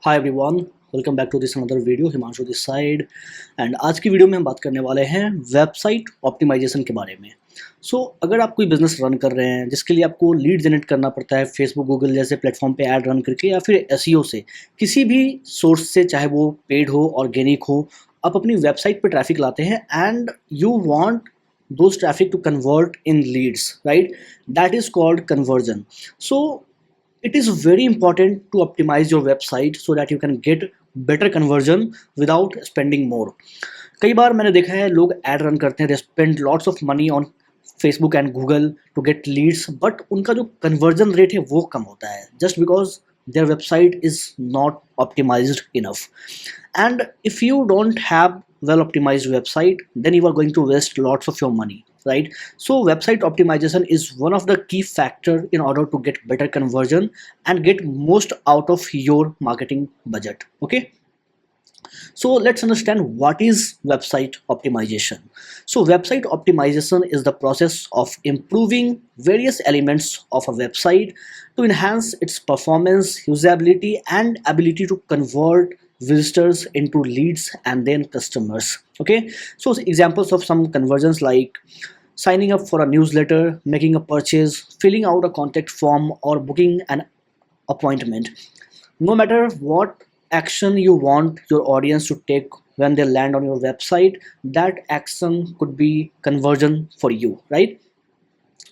Hi everyone, welcome back to this another video. Himanshu this side and आज की video में हम बात करने वाले हैं वेबसाइट ऑप्टिमाइजेशन के बारे में। अगर आप कोई बिजनेस रन कर रहे हैं जिसके लिए आपको लीड जनरेट करना पड़ता है फेसबुक गूगल जैसे प्लेटफॉर्म पे ऐड रन करके या फिर एसईओ से, किसी भी सोर्स से, चाहे वो पेड हो ऑर्गेनिक हो, आप अपनी वेबसाइट पे ट्रैफिक लाते हैं and you want those traffic to convert in leads, right? That is called conversion. So it is very important to optimize your website so that you can get better conversion without spending more. कई बार मैंने देखा है लोग add run करते हैं, they spend lots of money on Facebook and Google to get leads, but उनका जो conversion rate है वो कम होता है just because their website is not optimized enough. And if you don't have well optimized website, then you are going to waste lots of your money, right? So website optimization is one of the key factor in order to get better conversion and get most out of your marketing budget. Okay, so let's understand what is website optimization. So website optimization is the process of improving various elements of a website to enhance its performance, usability, and ability to convert visitors into leads and then customers. Okay, so examples of some conversions like signing up for a newsletter, making a purchase, filling out a contact form, or booking an appointment. No matter what action you want your audience to take when they land on your website, that action could be conversion for you, right?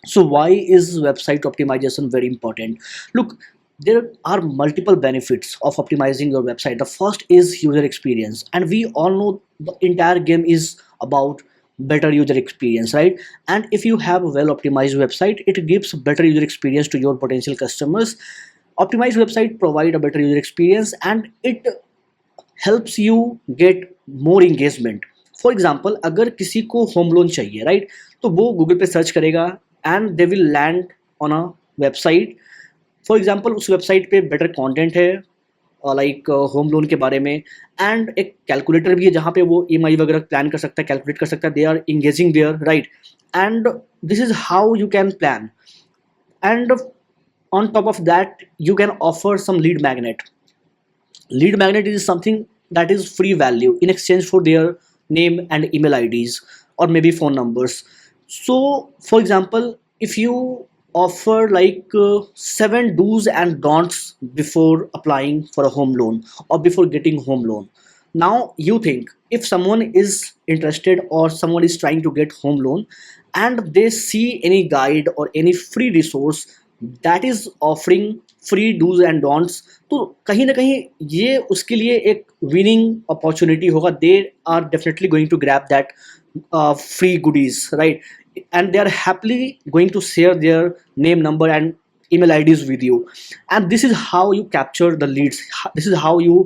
So why is website optimization very important? Look, there are multiple benefits of optimizing your website. The first is user experience, and we all know the entire game is about better user experience, right? And if you have a well optimized website, it gives better user experience to your potential customers. Optimized website provide a better user experience and it helps you get more engagement. For example, अगर किसी को home loan चाहिए, right, तो वो Google पे search करेगा and they will land on a website. For example उस website पे बेटर कंटेंट है लाइक होम लोन के बारे में, एंड एक कैलकुलेटर भी है जहाँ पे वो ईएमआई वगैरह प्लान कर सकता है, कैलकुलेट कर सकता है. They are engaging there, right? And this is how you can plan. And on top of that, you can offer some lead magnet is something that is free value in exchange for their name and email IDs or maybe phone numbers. So for example, if you offer like 7 do's and don'ts before applying for a home loan or before getting home loan, now you think if someone is interested or someone is trying to get home loan and they see any guide or any free resource that is offering free do's and don'ts, तो कहीं ना कहीं ये उसके लिए एक winning opportunity होगा. They are definitely going to grab that free goodies, right? And they are happily going to share their name, number, and email IDs with you. And this is how you capture the leads. This is how you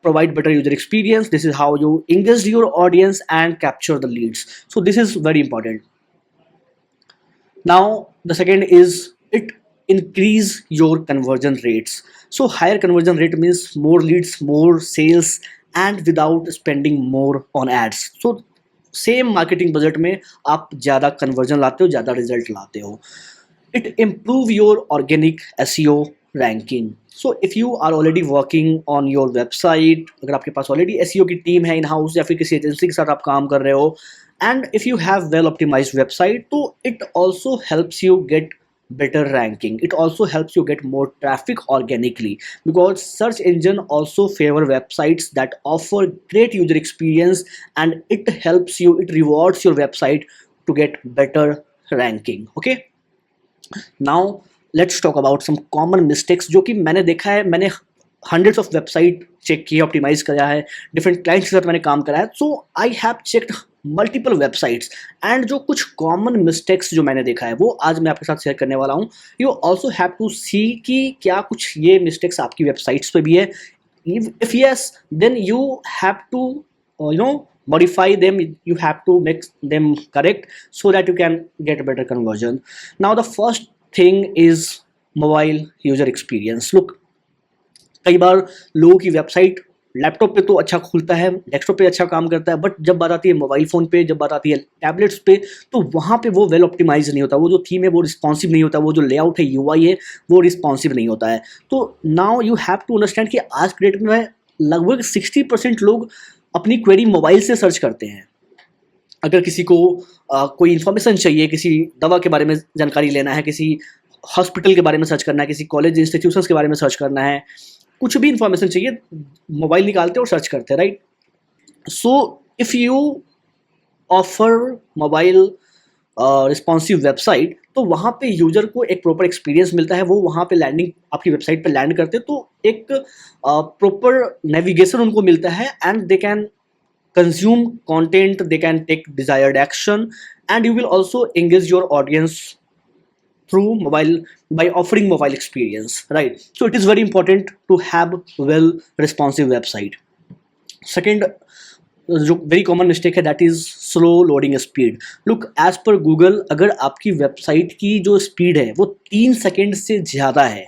provide better user experience. This is how you engage your audience and capture the leads. So this is very important. Now the second is it increase your conversion rates. So higher conversion rate means more leads, more sales, and without spending more on ads. So same marketing budget में आप ज़्यादा conversion लाते हो, ज़्यादा result लाते हो. It improve your organic SEO ranking. So if you are already working on your website, अगर आपके पास ऑलरेडी एसईओ की टीम है इन हाउस या फिर किसी एजेंसी के साथ आप काम कर रहे हो, and if you have well optimized website, so it also helps you get better ranking. It also helps you get more traffic organically because search engine also favor websites that offer great user experience, and it helps you, it rewards your website to get better ranking. Okay, now let's talk about some common mistakes जो कि मैंने देखा है. मैंने hundreds of website check किया, optimise करा है, different clients के साथ मैंने काम करा है. So I have checked multiple websites and जो कुछ कॉमन मिस्टेक्स जो मैंने देखा है वो आज मैं आपके साथ शेयर करने वाला हूँ. यू ऑल्सो हैव टू सी कि क्या कुछ ये मिस्टेक्स आपकी वेबसाइट्स पे भी है. If yes, then you have to modify them. You have to make them correct so that you can get a better conversion. Now the first thing is mobile user experience. Look, कई बार लोगों की website laptop पे तो अच्छा खुलता है, desktop पे अच्छा काम करता है, बट जब बात आती है मोबाइल फ़ोन पे, जब बात आती है टैबलेट्स पे, तो वहाँ पे वो वेल ऑप्टिमाइज़ नहीं होता, वो जो थीम है वो रिस्पॉन्सिव नहीं होता, वो जो लेआउट है, यूआई है, वो रिस्पॉन्सिव नहीं होता है। तो now you have to understand कि आज के डेट में लगभग 60% लोग अपनी क्वेरी मोबाइल से सर्च करते हैं। अगर किसी को कोई इन्फॉर्मेशन चाहिए, किसी दवा के बारे में जानकारी लेना है, किसी हॉस्पिटल के बारे में सर्च करना है, किसी कॉलेज इंस्टीट्यूशंस के बारे में सर्च करना है, कुछ भी इन्फॉर्मेशन चाहिए, मोबाइल निकालते और सर्च करते हैं, right? So if you offer mobile responsive website, तो वहाँ पे यूजर को एक प्रॉपर एक्सपीरियंस मिलता है, वो वहाँ पे लैंडिंग आपकी वेबसाइट पे लैंड करते हैं, तो एक प्रॉपर नेविगेशन उनको मिलता है, and they can consume content, they can take desired action, and you will also engage your audience through mobile by offering mobile experience, right? So it is very important to have well responsive website. Second, जो very common mistake है, that is slow loading speed. Look, as per Google, अगर आपकी website की जो speed है वो 3 second से ज़्यादा है,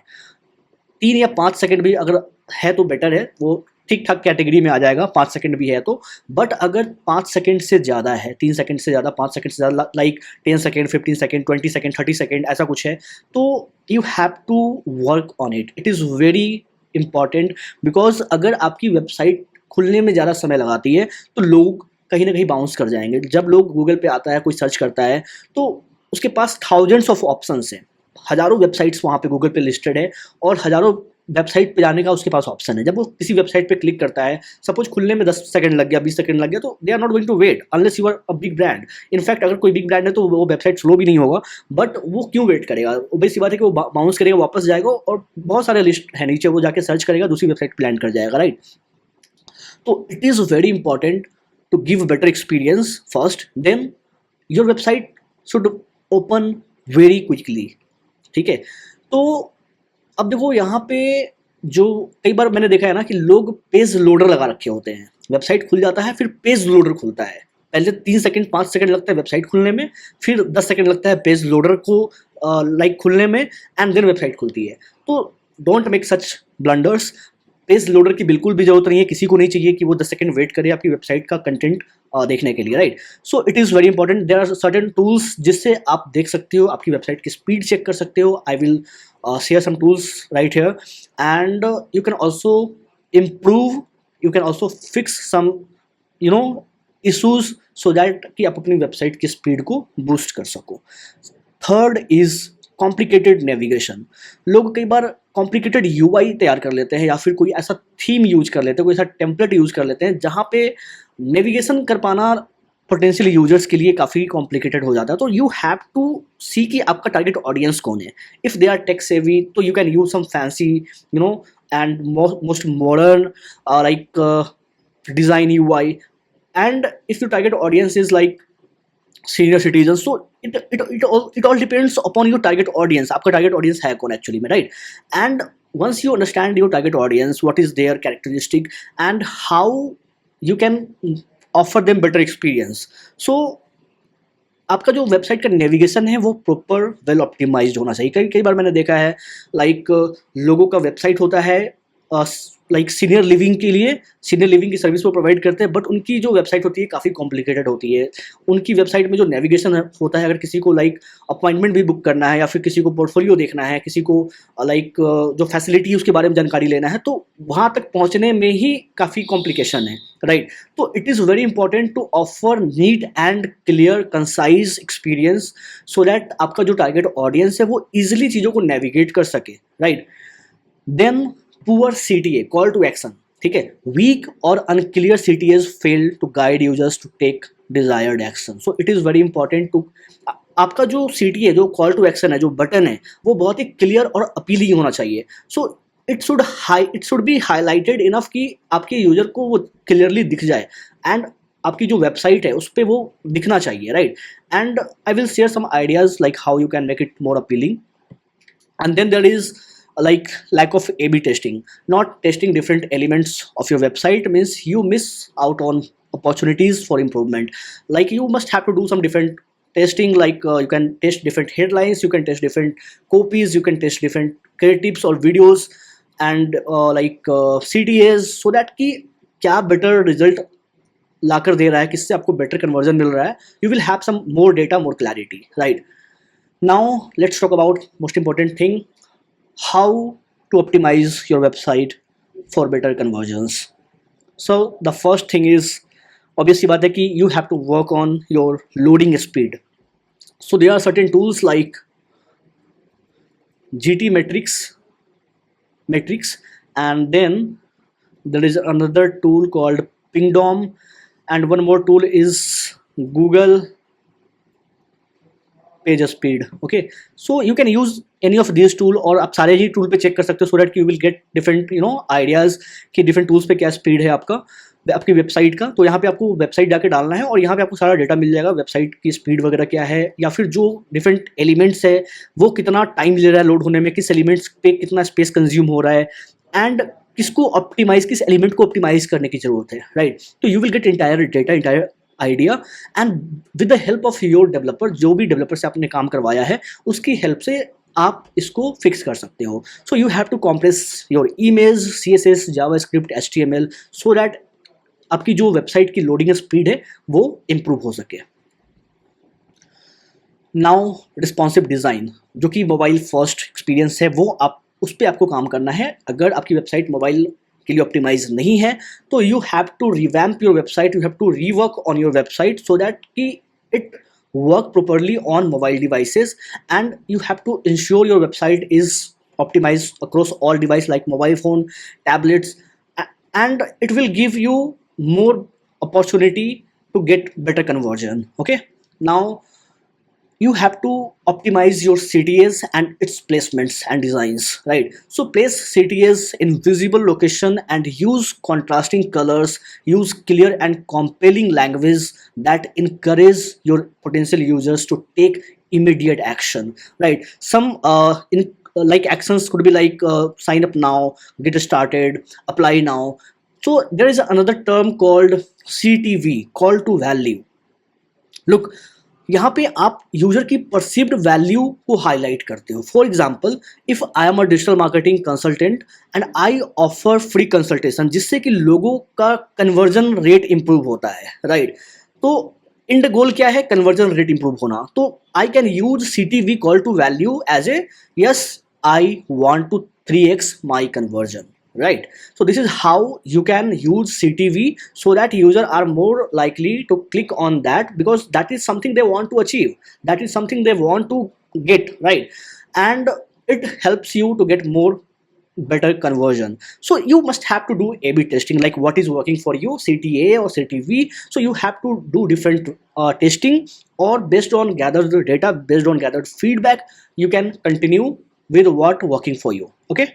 3 या 5 सेकेंड भी अगर है तो बेटर है, वो ठीक ठाक कैटेगरी में आ जाएगा, 5 सेकेंड भी है तो। बट अगर 5 सेकेंड से ज़्यादा है, 3 सेकेंड से ज़्यादा, 5 सेकेंड से ज़्यादा, like 10 second, 15 second, 20 second, 30 second, ऐसा कुछ है, तो you have to work on it. It is very important, because अगर आपकी वेबसाइट खुलने में ज़्यादा समय लगाती है तो लोग कहीं ना कहीं बाउंस कर जाएंगे। जब लोग गूगल पे आता है, कोई सर्च करता है, तो उसके पास थाउजेंड्स ऑफ ऑप्शंस हैं, हज़ारों वेबसाइट्स वहाँ पे गूगल पे लिस्टेड है, और हज़ारों वेबसाइट पे जाने का उसके पास ऑप्शन है। जब वो किसी वेबसाइट पे क्लिक करता है, सपोज खुलने में 10 सेकंड लग गया, 20 सेकंड लग गया, तो they are not going to wait unless you are a big brand. In fact अगर कोई बिग ब्रांड है तो वो वेबसाइट स्लो भी नहीं होगा, बट वो क्यों वेट करेगा? ऑब्वियस सी बात है कि वो बाउंस करेगा, वापस जाएगा, और बहुत सारे लिस्ट है नीचे, वो जाके सर्च करेगा, दूसरी वेबसाइट पे लैंड कर जाएगा, राइट? तो it is very important to give better experience first, then your website should open very quickly, ठीक है? तो अब देखो यहाँ पे, जो कई बार मैंने देखा है ना कि लोग पेज लोडर लगा रखे होते हैं, वेबसाइट खुल जाता है, फिर पेज लोडर खुलता है। पहले 3 सेकेंड 5 सेकेंड लगता है वेबसाइट खुलने में, फिर 10 सेकेंड लगता है पेज लोडर को खुलने में, एंड देन वेबसाइट खुलती है। तो don't make such blunders. Page loader की बिल्कुल भी जरूरत नहीं है, किसी को नहीं चाहिए कि वो 10 सेकेंड वेट करे आपकी वेबसाइट का कंटेंट देखने के लिए, right? So it is very important. There are certain tools जिससे आप देख सकते हो, आपकी वेबसाइट की स्पीड चेक कर सकते हो। I will share some tools right here, and you can also improve, you can also fix some issues, so that कि आप अपनी वेबसाइट की स्पीड को बूस्ट कर सको। Third is complicated navigation. लोग कई बार कॉम्प्लिकेटेड यूआई तैयार कर लेते हैं, या फिर कोई ऐसा थीम यूज कर लेते हैं, कोई ऐसा टेम्पलेट यूज कर लेते हैं जहाँ पे नेविगेशन कर पाना पोटेंशियल यूजर्स के लिए काफ़ी कॉम्प्लिकेटेड हो जाता है। तो यू हैव टू सी कि आपका टारगेट ऑडियंस कौन है। If they are tech savvy, तो you can use some fancy and most modern like design UI, and if your target audience is like senior citizens, so it all depends upon your target audience, आपका target audience है कौन actually में, right? And once you understand your target audience, what is their characteristic and how you can offer them better experience, so आपका जो website का navigation है वो proper well optimised होना चाहिए। कई बार मैंने देखा है लाइक लोगों का वेबसाइट होता है लाइक सीनियर लिविंग के लिए, सीनियर लिविंग की सर्विस वो प्रोवाइड करते हैं, बट उनकी जो वेबसाइट होती है काफ़ी कॉम्प्लिकेटेड होती है। उनकी वेबसाइट में जो नेविगेशन होता है, अगर किसी को लाइक अपॉइंटमेंट भी बुक करना है, या फिर किसी को पोर्टफोलियो देखना है, किसी को लाइक जो फैसिलिटी है उसके बारे में जानकारी लेना है, तो वहाँ तक पहुँचने में ही काफ़ी कॉम्प्लिकेशन है, राइट? तो it is very important to offer neat and clear concise experience, so that आपका जो टारगेट ऑडियंस है वो ईजिली चीज़ों को नेविगेट कर सके, right? Then poor CTA, call to action, ठीक है? वीक और unclear CTAs fail to guide users to take desired action. So it is very important to, आपका जो CTA, जो कॉल टू एक्शन है, जो बटन है, वो बहुत ही क्लियर और अपीलिंग होना चाहिए। So it should be highlighted enough कि आपके यूजर को वो क्लियरली दिख जाए, एंड आपकी जो वेबसाइट है उस पर वो दिखना चाहिए, right? And I will share some ideas like how you can make it more appealing. And then there is like lack of A/B testing. Not testing different elements of your website means you miss out on opportunities for improvement. Like you must have to do some different testing, like you can test different headlines, you can test different copies, you can test different creatives or videos, and CTAs, so that ki क्या better result लाकर दे रहा है, किससे आपको better conversion मिल रहा है, you will have some more data, more clarity, right? Now let's talk about most important thing, how to optimise your website for better conversions. So the first thing is, obvious सी बात है कि you have to work on your loading speed. So there are certain tools like GT metrics, and then there is another tool called Pingdom, and one more tool is Google page speed. Okay, so you can use any of these tool, और आप सारे ही tool पे check कर सकते हो, so that you will get different ideas कि different tools पे क्या स्पीड है आपकी वेबसाइट का. तो यहाँ पे आपको वेबसाइट जाके डालना है और यहाँ पे आपको सारा डेटा मिल जाएगा, वेबसाइट की स्पीड वगैरह क्या है, या फिर जो डिफरेंट एलिमेंट्स है वो कितना टाइम ले रहा है लोड होने में, किस एलिमेंट्स पे कितना स्पेस कंज्यूम हो रहा है, एंड किसको ऑप्टिमाइज, किस एलिमेंट को ऑप्टिमाइज करने की जरूरत है, राइट? तो you will get entire data, entire idea, and with the help of your developer, जो भी डेवलपर से आपने काम करवाया है उसकी हेल्प से आप इसको फिक्स कर सकते हो. So you have to compress your image, CSS, JavaScript, HTML, so that आपकी जो वेबसाइट की लोडिंग स्पीड है वो इम्प्रूव हो सके. नाउ रिस्पॉन्सिव डिज़ाइन, जो कि मोबाइल फर्स्ट एक्सपीरियंस है, वो आप उस पर आपको काम करना है. अगर आपकी वेबसाइट मोबाइल के लिए ऑप्टिमाइज नहीं है तो you have to revamp your website, you have to rework on your website so that कि it work properly on mobile devices, and you have to ensure your website is optimized across all devices like mobile phone, tablets, and it will give you more opportunity to get better conversion. Okay, now you have to optimize your CTAs and its placements and designs, right? So place CTAs in visible location and use contrasting colors, use clear and compelling language that encourage your potential users to take immediate action, right? Some like actions could be like sign up now, get started, apply now. So there is another term called CTV, call to value. Look, यहाँ पे आप user की perceived value को highlight करते हो. For example, if I am a digital marketing consultant and I offer free consultation, जिससे कि लोगों का कन्वर्जन रेट इंप्रूव होता है, राइट? तो इंड गोल क्या है? कन्वर्जन रेट इंप्रूव होना. तो I can use CTV, call to value, as a yes I want to 3x my conversion, right? So this is how you can use CTV so that user are more likely to click on that, because that is something they want to achieve, that is something they want to get, right? And it helps you to get more better conversion. So you must have to do A/B testing, like what is working for you, CTA or CTV. So you have to do different testing, or based on gathered data, based on gathered feedback, you can continue with what working for you. Okay,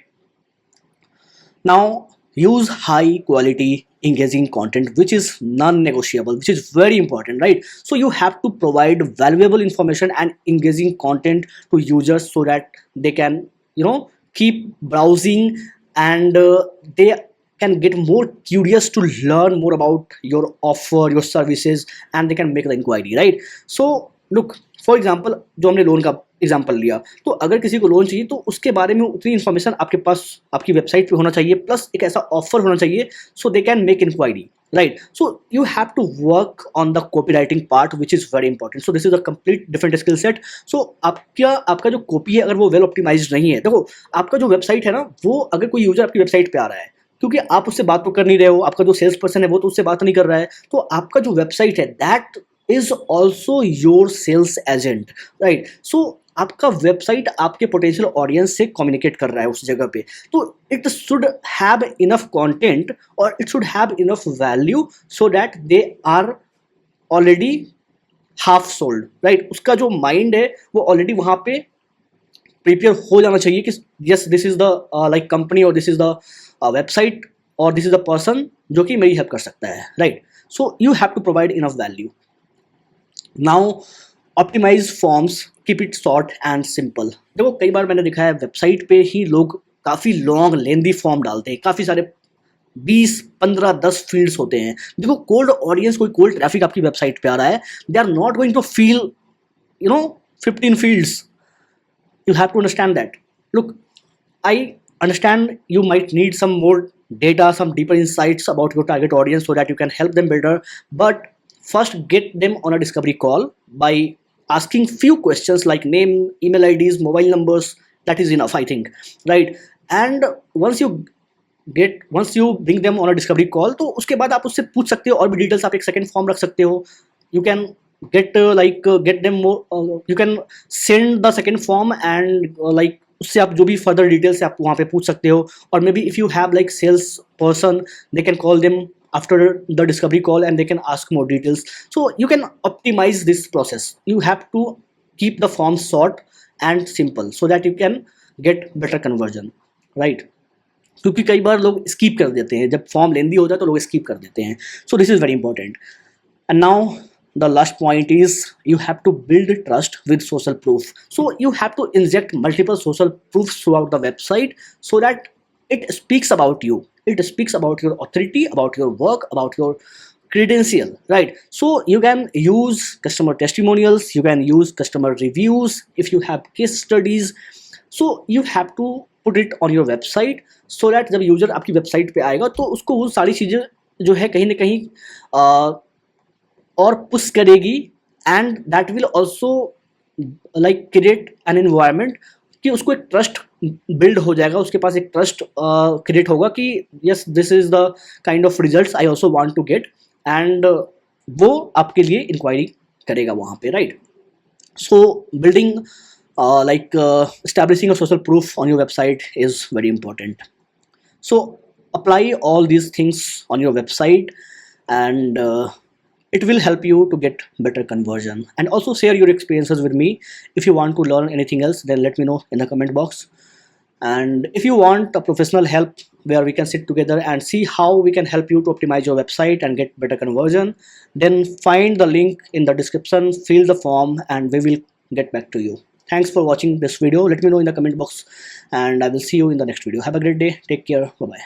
now use high quality engaging content, which is non-negotiable, which is very important, right? So you have to provide valuable information and engaging content to users so that they can keep browsing, and they can get more curious to learn more about your offer, your services, and they can make the inquiry, right? So look, for example, जो हमने loan का example लिया, तो अगर किसी को loan चाहिए तो उसके बारे में उतनी इन्फॉर्मेशन आपके पास आपकी वेबसाइट पे होना चाहिए, प्लस एक ऐसा ऑफर होना चाहिए so they can make inquiry, right? So you have to work on the copy writing part, which is very important. So this is a complete different skill set. So आपका जो copy है, अगर वो well optimise नहीं है, देखो आपका जो वेबसाइट है ना, वो अगर कोई यूजर आपकी वेबसाइट पे आ रहा है, क्योंकि आप उससे बात तो कर नहीं रहे हो, आपका जो सेल्स पर्सन है वो तो उससे बात नहीं कर रहा है, तो आपका जो वेबसाइट है that is also your sales agent, right? So आपका वेबसाइट आपके पोटेंशियल ऑडियंस से कम्युनिकेट कर रहा है उस जगह पे, तो it should have enough content और it should have enough value so that they are already half sold, right? उसका जो माइंड है वो ऑलरेडी वहाँ पे प्रिपेयर हो जाना चाहिए कि yes, this is the like company, और दिस इज द वेबसाइट, और दिस इज द पर्सन जो कि मेरी हेल्प कर सकता है, right? So you have to provide enough value. Now optimise forms, keep it short and simple. देखो कई बार मैंने देखा है वेबसाइट पे ही लोग काफ़ी लॉन्ग लेंदी फॉर्म डालते हैं, काफ़ी सारे 20, 15, 10 फील्ड्स होते हैं. देखो कोल्ड ऑडियंस, कोई कोल्ड ट्रैफिक आपकी वेबसाइट पे आ रहा है, they are not going to fill 15 fields. You have to understand that. Look, I understand you might need some more data, some deeper insights about your target audience so that you can help them better. But first, get them on a discovery call by asking few questions like name, email IDs, mobile numbers. That is enough, I think, right? And once you bring them on a discovery call, तो उसके बाद आप उससे पूछ सकते हो और भी डिटेल्स. आप एक सेकंड फॉर्म रख सकते हो. You can get them more. You can send the second form and उससे आप जो भी फर्दर डिटेल्स आप वहाँ पे पूछ सकते हो. और maybe if you have like sales person, they can call them after the discovery call and they can ask more details. So you can optimize this process. You have to keep the form short and simple so that you can get better conversion, right? क्योंकि कई बार लोग skip कर देते हैं, जब form लेंदी हो जाए तो लोग स्किप कर देते हैं. So this is very important. And now the last point is you have to build trust with social proof. So you have to inject multiple social proofs throughout the website so that it speaks about you. It speaks about your authority, about your work, about your credential, right? So you can use customer testimonials, you can use customer reviews if you have case studies. So you have to put it on your website so that जब user आपकी website पे आएगा तो उसको वो सारी चीज़ें जो है कहीं ना कहीं और पुश करेगी. And that will also like create an environment कि उसको एक ट्रस्ट बिल्ड हो जाएगा, उसके पास एक ट्रस्ट क्रिएट होगा कि yes this is the kind of results I also want to get. And वो आपके लिए इंक्वायरी करेगा वहाँ पे, right? So building establishing a social proof on your website is very important. So apply all these things on your website and it will help you to get better conversion. And also share your experiences with me. If you want to learn anything else, then let me know in the comment box. And if you want a professional help where we can sit together and see how we can help you to optimize your website and get better conversion, then find the link in the description, fill the form, and we will get back to you. Thanks for watching this video. Let me know in the comment box and I will see you in the next video. Have a great day. Take care. Bye bye.